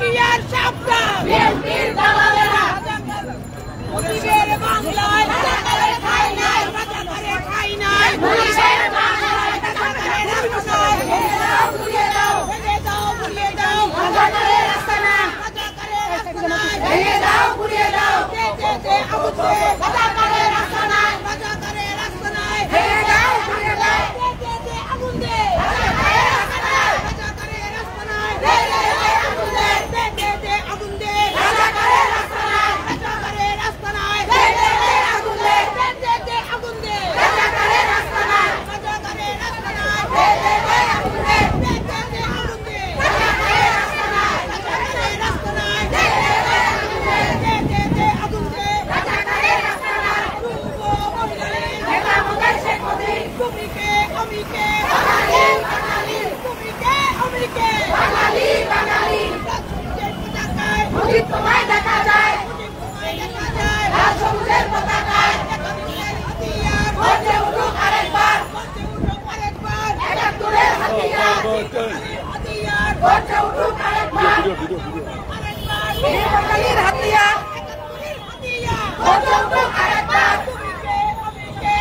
হুঁশিয়ার সাবধান বিএনপির দালালেরা মুজিবের বাংলায় রাজাকারের ঠাঁই নাই রাজাকারের ঠাঁই নাই পুলিশের বাংলায় রাজাকারের রাস্তা নাই ভেঙে দাও ভেঙে দাও ভেঙে দাও রাজাকারের রাস্তা না রাজাকারের রাস্তা নাই ভেঙে দাও ঘুরিয়ে দাও দে আগুতে রাজাকারের রাস্তা নাই রাজাকারের রাস্তা নাই ভেঙে দাও ঘুরিয়ে দাও দে আগুন দে রাজাকারের রাস্তা নাই রাজাকারের রাস্তা নাই দে আগুন দে আগুন দে রাজাকারের রাস্তা নাই রাজাকারের রাস্তা নাই দে আগুন দে আগুন দে রাজাকারের রাস্তা নাই রাজাকারের রাস্তা নাই দে আগুন দে আগুন দে রাজাকারের রাস্তা নাই রাজাকারের রাস্তা নাই দে আগুন দে রাজাকারের রাস্তা নাই যুব মহিলা নেতা মোদের শেখ মুজিব তুমিকে আমিকে বাঙালি বাঙালি তুমিকে আমিকে বাঙালি বাঙালি রাজসবুজের পতাকায় মুজিব তোমায় দেখা যায় মুজিব তোমায় দেখা যায় রাজসবুজের পতাকায় একাত্তরের হাতিয়ার গর্জে উঠুক আরেকবার গর্জে উঠুক আরেকবার একাত্তরের হাতিয়ার হাতিয়ার গর্জে উঠুক আরেকবার বাঙালির হাতিয়ার একাত্তরের হাতিয়ার গর্জে উঠুক আরেকবার তুমিকে আমিকে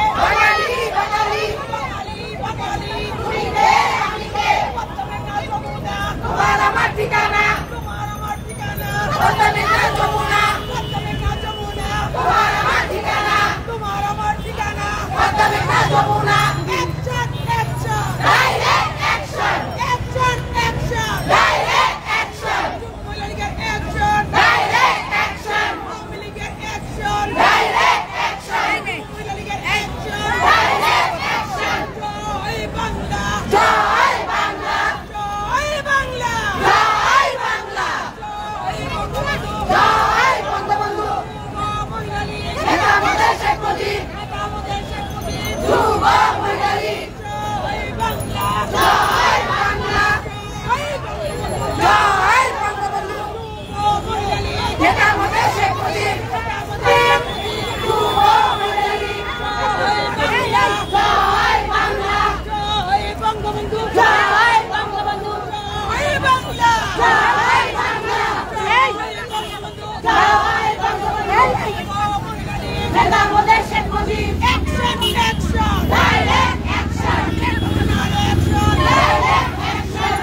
বাঙালি বাঙালি বাঙালি বাঙালি তুমিকে আমিকে পদ্মে না যমুনা তোমার আমার ঠিকানা তোমার আমার ঠিকানা পদ্মে না যমুনা পদ্মে না যমুনা তোমার আমার ঠিকানা তোমার আমার ঠিকানা পদ্মে না Jamuna action action direct action action action direct action যুব লীগের অ্যাকশন ডাইরেক্ট অ্যাকশন আওয়ামী লীগের অ্যাকশন ডাইরেক্ট অ্যাকশন যুব লীগের অ্যাকশন ডাইরেক্ট অ্যাকশন জয় বাংলা জয় বাংলা জয় বাংলা জয় বাংলা জয় বঙ্গবন্ধু জয় বঙ্গবন্ধু মহিলা লীগ নেতা আমাদের শেখ মুজিব নেতা আমাদের শেখ মুজিব যুব মহিলা লীগ জয় বাংলা জয় বাংলা জয় বঙ্গবন্ধু জয় বঙ্গবন্ধু মহিলা লীগ নেতা আমাদের শেখ মুজিব নেতা আমাদের যুব মহিলা লীগ জয় বাংলা জয় বঙ্গবন্ধু জয় বঙ্গবন্ধু জয় বাংলা জয় বাংলা জয় বঙ্গবন্ধু জয় বঙ্গবন্ধু নেতা আমাদের Sheikh Mujib action action direct action action direct action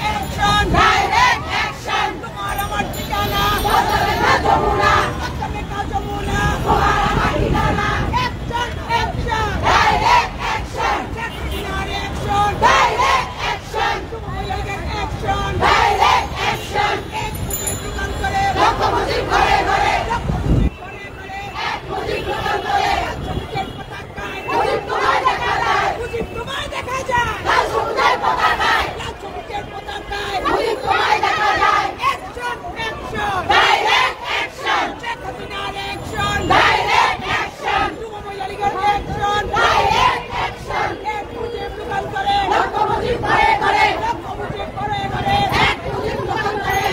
action direct action তোমার আমার ঠিকানা পদ্মে না যমুনা পদ্মে না যমুনা তোমার আমার ঠিকানা action action direct action action direct action মহিলা লীগের অ্যাকশন ডাইরেক্ট অ্যাকশন এক মুজিব প্রদান করে লক্ষ মুজিব ঘরে ঘরে লক্ষ মুজিব ঘরে ঘরে এক মুজিব প্রদান করে রাজসবুজের পতাকায় মুজিব তোমায় দেখা যায় মুজিব তোমায় দেখা যায় রাজসবুজের পতাকায় রাজসবুজের পতাকায় মুজিব তোমায় দেখা যায় action action direct action Sheikh হাসিনার অ্যাকশন ডাইরেক্ট অ্যাকশন যুব মহিলা লীগের অ্যাকশন ডাইরেক্ট অ্যাকশন এক মুজিব প্রদান করে লক্ষ মুজিব ঘরে ঘরে লক্ষ মুজিব ঘরে ঘরে এক মুজিব প্রদান করে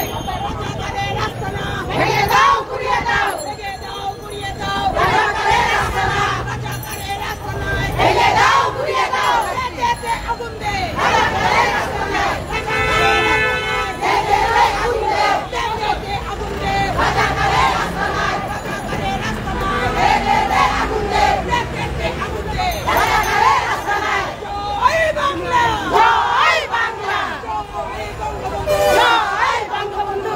রাজাকারের রাস্তা না ভেঙে দাও ঘুরিয়ে দাও ভেঙে দাও ঘুরিয়ে দাও রাজাকারের রাস্তা না রাজাকারের রাস্তা নাই ভেঙে দাও ঘুরিয়ে দাও দে আগুন দে রাজাকারের রাস্তা নাই আগুন দে আগুন দে রাজাকারের রাস্তা নাই রাজাকারের রাস্তা নাই আগুন দে আগুন দে রাজাকারের রাস্তা নাই জয় বাংলা জয় বাংলা জয় বঙ্গবন্ধু জয় বঙ্গবন্ধু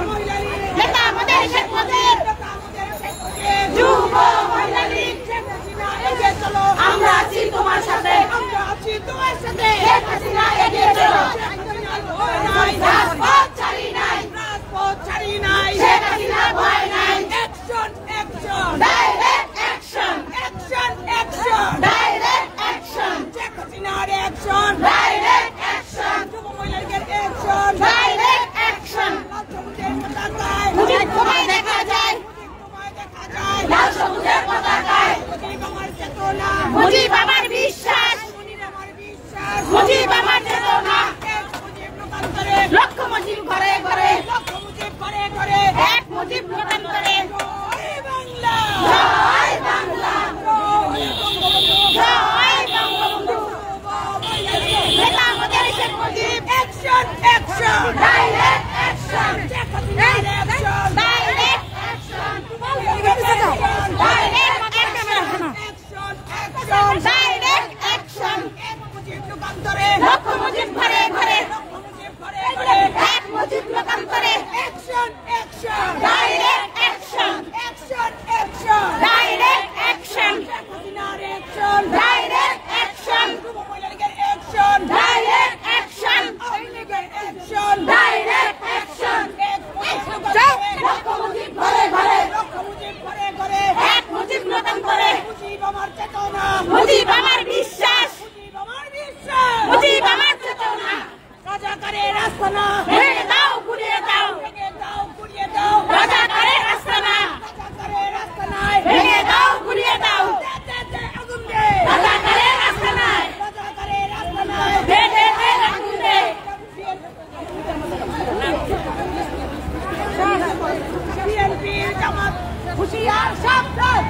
মহিলা লীগ নেতা আমাদের শেখ মুজিব নেতা আমাদের শেখ মুজিব যুব মহিলা লীগ শেখ হাসিনা এগিয়ে চলো আমরা আছি তোমার সাথে আমরা আছি তোমার সাথে শেখ হাসিনা এগিয়ে চলো শেখ হাসিনার ভয় নাই রাজপথ ছাড়ি নাই রাজপথ ছাড়ি নাই শেখ হাসিনার ভয় নাই action action direct action action action direct action Sheikh হাসিনার অ্যাকশন ডাইরেক্ট অ্যাকশন যুব মহিলা লীগের অ্যাকশন ডাইরেক্ট অ্যাকশন রাজসবুজের পতাকায় মুজিব তোমায় দেখা যায় মুজিব তোমায় দেখা যায় রাজসবুজের পতাকায় মুজিব আমার চেতনা মুজিব আমার বিশ্বাস মুজিব আমার বিশ্বাস মুজিব আমার চেতনা এক মুজিব প্রদান করে লক্ষ মুজিব ঘরে ঘরে লক্ষ মুজিব ঘরে ঘরে এক মুজিব প্রদান করে জয় বাংলা জয় বাংলা জয় বঙ্গবন্ধু জয় বঙ্গবন্ধু নেতা আমাদের Sheikh Mujib action action direct action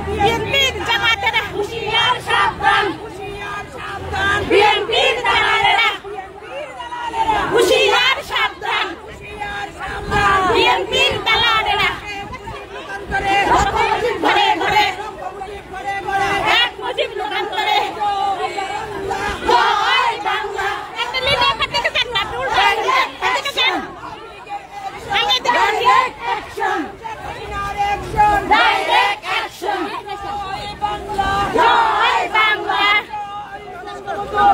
বিএনপির জামাতেরা হুঁশিয়ার সাবধান, বিএনপির দালালেরা হুঁশিয়ার সাবধান, বিএনপির দালালেরা ঘরে ঘরে এক মুজিব লোকান্তরে জয় বাংলা। একটা লিডার থেকে না টুল ডাইরেক্ট অ্যাকশন, জয় বাংলা,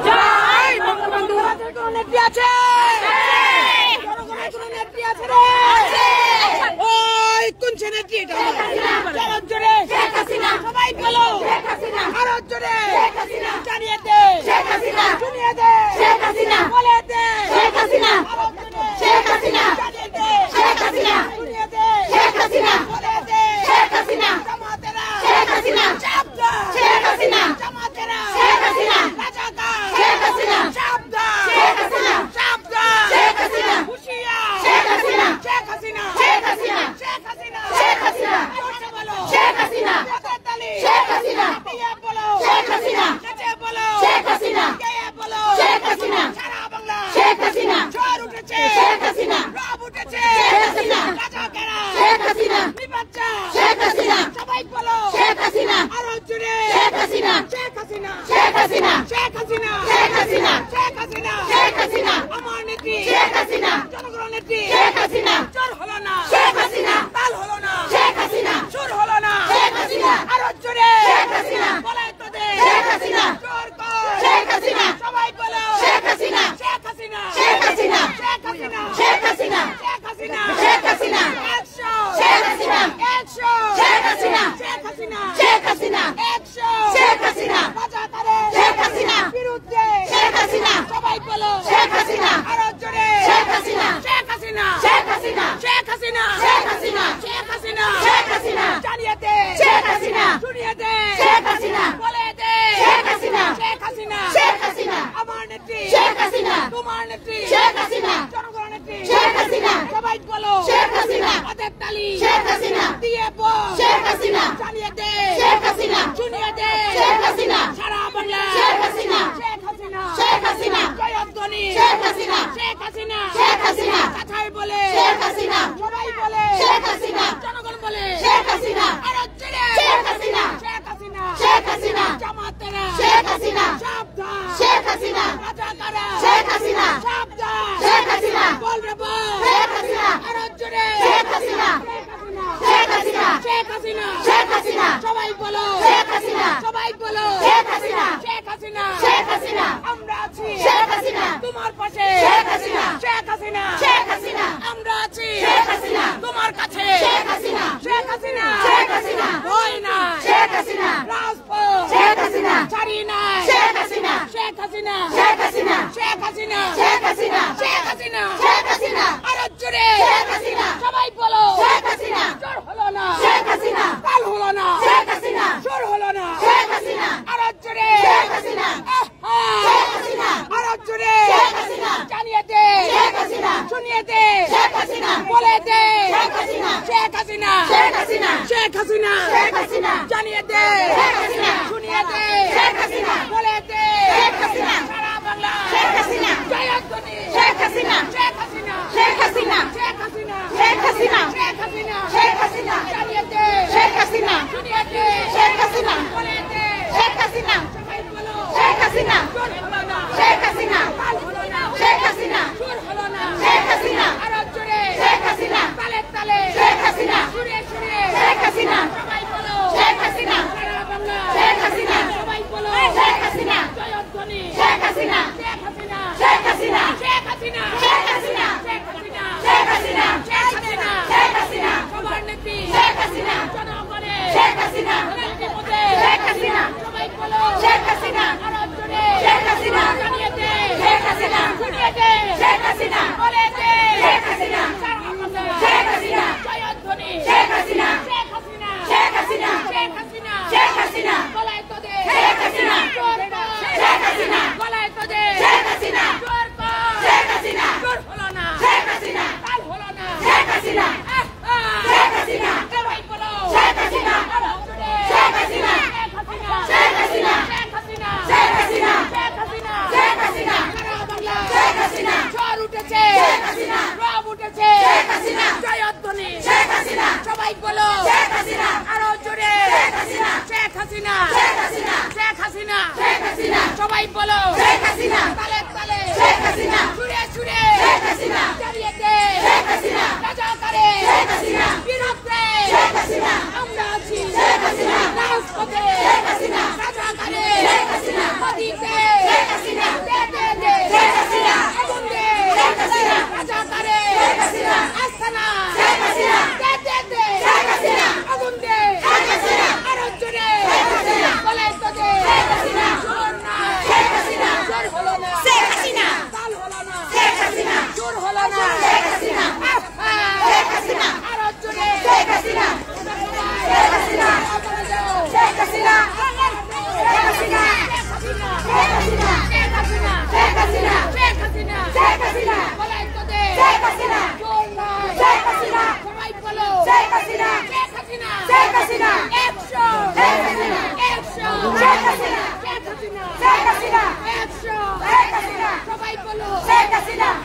জয় বঙ্গবন্ধু। নেত্রী আছে, জনগণের নেত্রী আছে রে, ওই কোন নেত্রী? ভারত জোরে শেখ হাসিনা, সবাই বলো শেখ হাসিনা, ভারত জোরে শেখ হাসিনা, জানিয়ে দে শেখ হাসিনা, শুনিয়ে দে শেখ হাসিনা, বলে দে শেখ হাসিনা, ভারত জোরে শেখ হাসিনা, জানিয়ে দে শেখ হাসিনা, শুনিয়ে দে শেখ হাসিনা, বলে দে শেখ হাসিনা, জামাতেরা শেখ হাসিনা, চাপদা শেখ হাসিনা, জামাতেরা শেখ হাসিনা, রাজাকা শেখ হাসিনা, চাপদা শেখ হাসিনা, চাপদা শেখ হাসিনা, হুঁশিয়ার শেখ হাসিনা, শেখ হাসিনা, শেখ হাসিনা, শেখ হাসিনা, শেখ হাসিনা, জোরে বলো শেখ হাসিনা, শেখ হাসিনা, দিয়ে বলো শেখ হাসিনা, কাছে বলো শেখ হাসিনা, কে বলো শেখ হাসিনা, সারা বাংলা শেখ হাসিনা, ঝড় উঠেছে শেখ হাসিনা, রব উঠেছে শেখ হাসিনা, রাজাকারা শেখ হাসিনা, নিবাচ্চা শেখ হাসিনা, সবাই বলো শেখ হাসিনা, আরো জোরে শেখ হাসিনা, শেখ হাসিনা, শেখ হাসিনা, শেখ হাসিনা, শেখ হাসিনা, শেখ হাসিনা, শেখ হাসিনা, আমার নেত্রী শেখ হাসিনা, জনগণের নেত্রী শেখ হাসিনা, জোর হলো না শেখ হাসিনা, তাল হলো না শেখ হাসিনা, সুর হলো না শেখ হাসিনা, আরো জোরে শেখ হাসিনা, বলাই তো দে শেখ হাসিনা, জোর কর শেখ হাসিনা, সবাই বলো শেখ হাসিনা, শেখ হাসিনা, শেখ হাসিনা, শেখ হাসিনা, শেখ হাসিনা, শেখ হাসিনা, শেখ হাসিনা, একশো শেখ হাসিনা, একশো শেখ হাসিনা, শেখ হাসিনা, শেখ হাসিনা, একশো শেখ হাসিনা, রাজাকারে শেখ হাসিনা, বিরুদ্ধে শেখ হাসিনা, সবাই বলো শেখ হাসিনা, আরো জোরে শেখ হাসিনা, শেখ হাসিনা, শেখ হাসিনা, শেখ হাসিনা, শেখ হাসিনা, শেখ হাসিনা, শেখ হাসিনা, জানিয়ে দে শেখ হাসিনা, শুনিয়ে দে শেখ হাসিনা, বলে দে শেখ হাসিনা, শেখ হাসিনা, শেখ হাসিনা, আমার নেত্রী শেখ হাসিনা, তোমার নেত্রী শেখ হাসিনা, জনগণের নেত্রী শেখ হাসিনা, সবাই বলো শেখ হাসিনা, হাতের তালি শেখ হাসিনা, দিয়ে বল শেখ হাসিনা, জানিয়ে দে শেখ হাসিনা, শুনিয়ে দে শেখ হাসিনা, সারা বাংলা শেখ হাসিনা, শেখ হাসিনা, শেখ হাসিনা, জয়ধ্বনি শেখ হাসিনা, শেখ হাসিনা, শেখ হাসিনা, কথাই বলে শেখ হাসিনা, সবাই বলে শেখ হাসিনা, জনগণ বলে শেখ হাসিনা, আরো জোরে শেখ হাসিনা, শেখ হাসিনা, শেখ হাসিনা, জামাতেরা শেখ হাসিনা, সাবধান শেখ হাসিনা, রাজাকারা শেখ হাসিনা, সাবধান শেখ হাসিনা, বল রে বল শেখ হাসিনা, আরো জোরে শেখ হাসিনা, শেখ হাসিনা, শেখ হাসিনা, শেখ হাসিনা, সবাই বলো শেখ হাসিনা, সবাই বলো শেখ হাসিনা, শেখ হাসিনা, শেখ হাসিনা, আমরা আছি শেখ হাসিনা, তোমার পাশে শেখ হাসিনা, শেখ হাসিনা, শেখ হাসিনা, আমরা আছি শেখ হাসিনা, তোমার কাছে শেখ হাসিনা, শেখ হাসিনা, শেখ হাসিনা, ভয় নাই শেখ হাসিনা, রাজপথ শেখ হাসিনা, ছাড়ি নাই শেখ হাসিনা, শেখ হাসিনা, শেখ হাসিনা, শেখ হাসিনা, শেখ হাসিনা, শেখ হাসিনা, শেখ হাসিনা, আরো জোরে শেখ হাসিনা, সবাই বলো শেখ হাসিনা, জোর হলো না শেখ হাসিনা, তাল হলো না শেখ হাসিনা, সুর হলো না শেখ হাসিনা, আরো জোরে শেখ হাসিনা, শেখ হাসিনা, আরো জোরে শেখ হাসিনা, জানিয়ে দে শেখ হাসিনা, শুনিয়ে দে শেখ হাসিনা, বলে দে শেখ হাসিনা, শেখ হাসিনা, শেখ হাসিনা, শেখ হাসিনা, শেখ হাসিনা, জানিয়ে দে শেখ হাসিনা, শুনিয়ে দে শেখ হাসিনা, বলে দে শেখ হাসিনা, সারা বাংলা শেখ হাসিনা, জয়ধ্বনি শেখ হাসিনা, শেখ হাসিনা, শেখ হাসিনা, শেখ হাসিনা, শেখ হাসিনা, শেখ হাসিনা, শেখ হাসিনা, জানিয়ে দে শেখ হাসিনা, শুনিয়ে দে শেখ হাসিনা, বলে দে শেখ হাসিনা, সবাই বলো শেখ হাসিনা, জোর হলো না শেখ হাসিনা, তাল হলো না শেখ হাসিনা, সুর হলো না শেখ হাসিনা, আরো জোরে শেখ হাসিনা, তালে তালে শেখ হাসিনা, সুরে সুরে শেখ হাসিনা, সবাই বলো শেখ হাসিনা, সারা বাংলা শেখ হাসিনা, সবাই বলো শেখ হাসিনা, জয়ধ্বনি শেখ হাসিনা, শেখ হাসিনা, শেখ হাসিনা, শেখ হাসিনা, শেখ হাসিনা, শেখ হাসিনা, শেখ হাসিনা, শেখ হাসিনা, শেখ হাসিনা, সবার নেত্রী শেখ হাসিনা, জনগণের শেখ হাসিনা, শেখ হাসিনা, সবাই বলো শেখ হাসিনা, আরো জোরে শেখ হাসিনা, জানিয়ে দে শেখ হাসিনা, শুনিয়ে দে শেখ হাসিনা, বলে দে শেখ হাসিনা, সারা বাংলা শেখ হাসিনা, জয়ধ্বনি শেখ হাসিনা, শেখ হাসিনা, শেখ হাসিনা, শেখ হাসিনা, শেখ হাসিনা, বলাই তো দে শেখ হাসিনা, জোর কর শেখ হাসিনা, বলাই তো দে শেখ হাসিনা, জোর কর শেখ হাসিনা, জোর হলো না শেখ হাসিনা, তাল হলো না শেখ হাসিনা, শেখ হাসিনা, সবাই বলো শেখ হাসিনা, হাসিনা শেখ হাসিনা সবাই বলো তালে তালে ছুড়ে ছুড়ে চালিয়ে দে রাজাকারে বিরুদ্ধে আমরা আছি রাজপথে রাজাকারে মোদিতে দে দে দে আগুন দে রাজাকারে আস্তানা দে দে দে আগুন দে আরো জোরে বলাই তো দে জোর নাই জোর হলো না তাল হলো না জোর হলো না আরো জোরে বলাই তো দে জোর নাই সবাই বলো শেখ হাসিনা অ্যাকশন সবাই বলো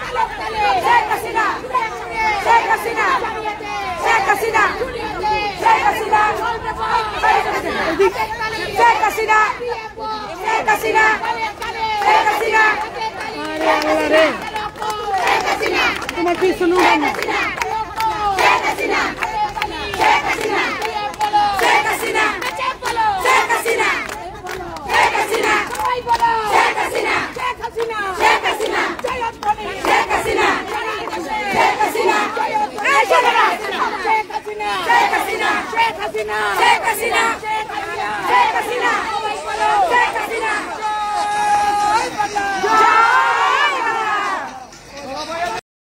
আলোক তালে তোমার কি শুনুন শেখ হাসিনা